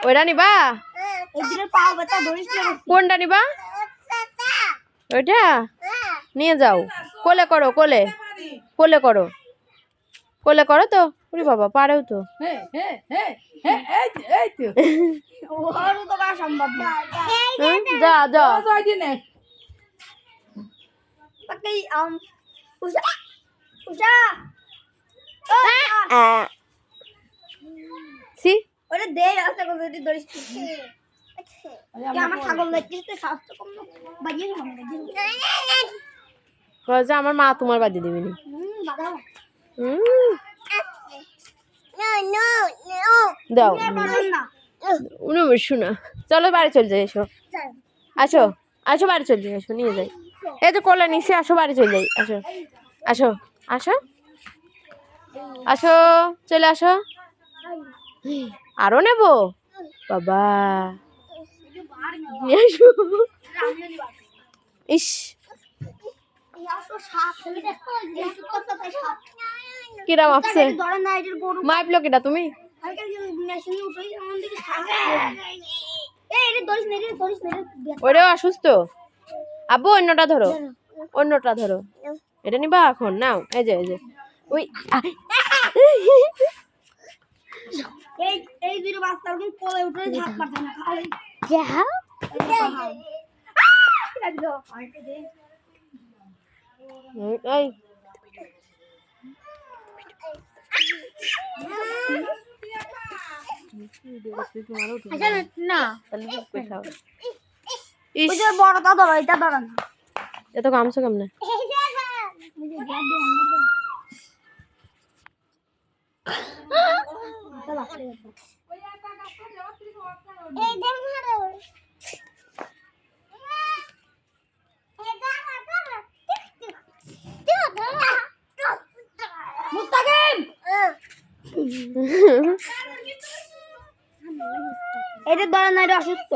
ওইটা নিবা? কোনটা নিবা? ওইটা নিয়ে যাও, কোলে করো, কোলে কোলে করো, কোলে করো তো। ওরে বাবা, পারেও তো। যা যা। আমার মা তোমার বাদি দিবি নি। দাও শোনা, চলো বাড়ি চলে যাই। এসো আসো, আসো বাড়ি চলে যাই, এসো নিয়ে যাই। এই তো কোলে নিচে, আসো বাড়ি চলে যাই। আসো আসো আসো আসো, চলে আসো। আরো নেবো বাবা, ইস কিরা মাপছে? মাপলো কিটা তুমি? ওইটাও অসুস্থ। আব্বু অন্যটা ধরো, অন্যটা ধরো। এটা নিবা এখন? নাও, এই যে এই যে ওই এই দুটো বাচ্চা কোলে উঠে ঝাঁপ মারছে না খালি। এই বড়টা ধরো, এটা ধরো না। এত কামছো কেমনে? এটা ধরেন না, এটা অসুস্থ।